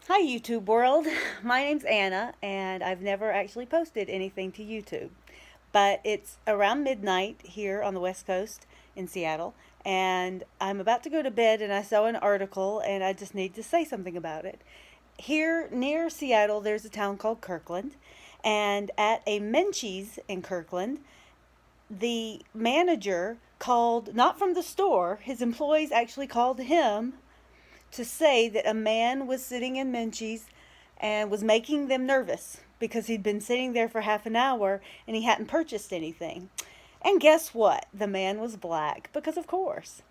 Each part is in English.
Hi, YouTube world. My name's Anna, and I've never actually posted anything to YouTube. But it's around midnight here on the West Coast in Seattle, and I'm about to go to bed, and I saw an article, and I just need to say something about it. Here near Seattle, there's a town called Kirkland, and at a Menchie's in Kirkland, the manager called, not from the store, his employees actually called him to say that a man was sitting in Menchie's and was making them nervous because he'd been sitting there for half an hour and he hadn't purchased anything. And guess what? The man was black, because of course.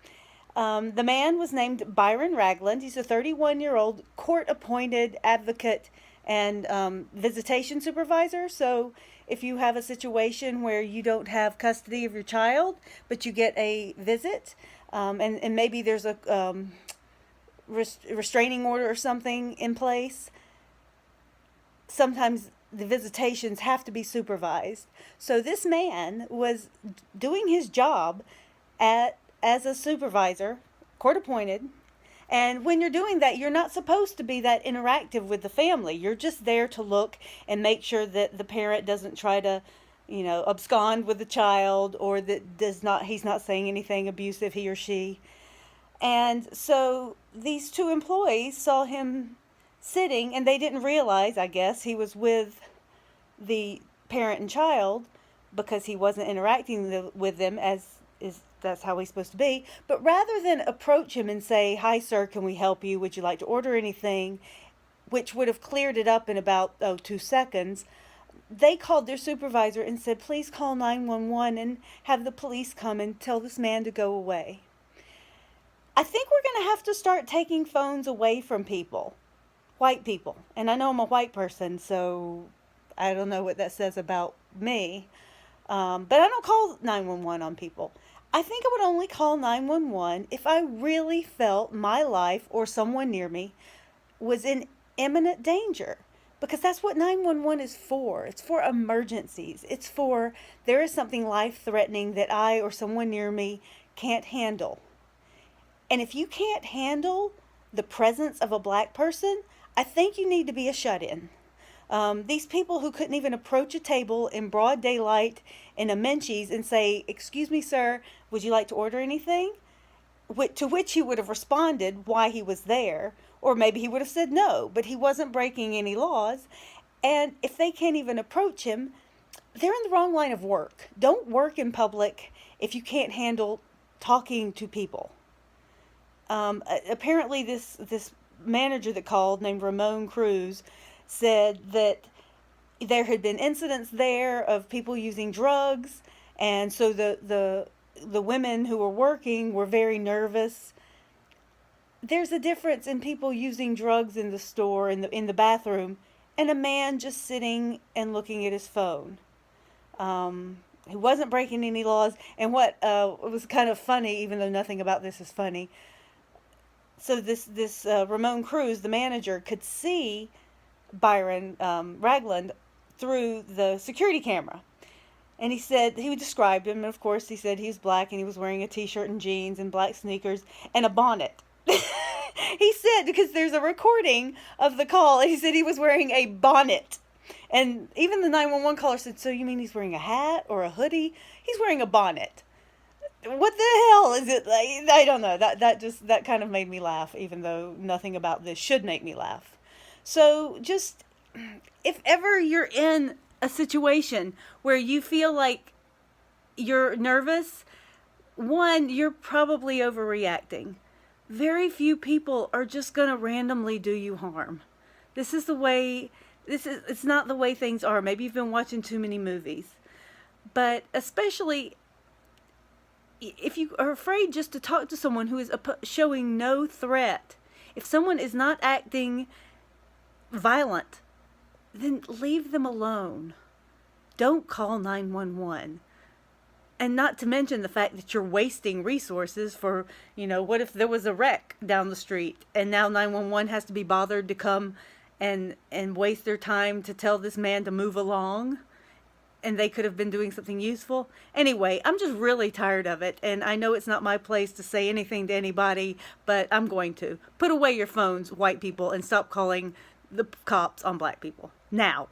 The man was named Byron Ragland. He's a 31-year-old court-appointed advocate and visitation supervisor. So if you have a situation where you don't have custody of your child, but you get a visit, and maybe there's a restraining order or something in place, sometimes the visitations have to be supervised. So this man was doing his job as a supervisor, court appointed. And when you're doing that, you're not supposed to be that interactive with the family. You're just there to look and make sure that the parent doesn't try to, abscond with the child, or that he's not saying anything abusive, he or she. And so these two employees saw him sitting, and they didn't realize, I guess, he was with the parent and child, because he wasn't interacting with them that's how he's supposed to be. But rather than approach him and say, "Hi, sir, can we help you? Would you like to order anything?" which would have cleared it up in about 2 seconds, they called their supervisor and said, "Please call 911 and have the police come and tell this man to go away." I think we're going to have to start taking phones away from people, white people. And I know I'm a white person, so I don't know what that says about me. But I don't call 911 on people. I think I would only call 911 if I really felt my life or someone near me was in imminent danger. Because that's what 911 is for. It's for emergencies. It's for, there is something life-threatening that I or someone near me can't handle. And if you can't handle the presence of a black person, I think you need to be a shut-in. These people who couldn't even approach a table in broad daylight in a Menchie's and say, "Excuse me, sir, would you like to order anything?" To which he would have responded why he was there, or maybe he would have said no, but he wasn't breaking any laws. And if they can't even approach him, they're in the wrong line of work. Don't work in public if you can't handle talking to people. Apparently this manager that called, named Ramon Cruz, said that there had been incidents there of people using drugs, and so the women who were working were very nervous. There's a difference in people using drugs in the store, in the bathroom, and a man just sitting and looking at his phone. He wasn't breaking any laws. And what was kind of funny, even though nothing about this is funny, so this Ramon Cruz, the manager, could see Byron Ragland through the security camera. And he described him, and of course he said he was black, and he was wearing a t-shirt and jeans and black sneakers and a bonnet. He said, because there's a recording of the call, and he said he was wearing a bonnet. And even the 911 caller said, "So you mean he's wearing a hat or a hoodie?" He's wearing a bonnet. What the hell is it? Like, I don't know. That kind of made me laugh, even though nothing about this should make me laugh. So just, if ever you're in a situation where you feel like you're nervous, one, you're probably overreacting. Very few people are just going to randomly do you harm. It's not the way things are. Maybe you've been watching too many movies. But especially if you are afraid just to talk to someone who is showing no threat, if someone is not acting violent, then leave them alone. Don't call 911. And not to mention the fact that you're wasting resources for, what if there was a wreck down the street and now 911 has to be bothered to come and waste their time to tell this man to move along? and they could have been doing something useful. Anyway, I'm just really tired of it, and I know it's not my place to say anything to anybody, but I'm going to. Put away your phones, white people, and stop calling the cops on black people. Now.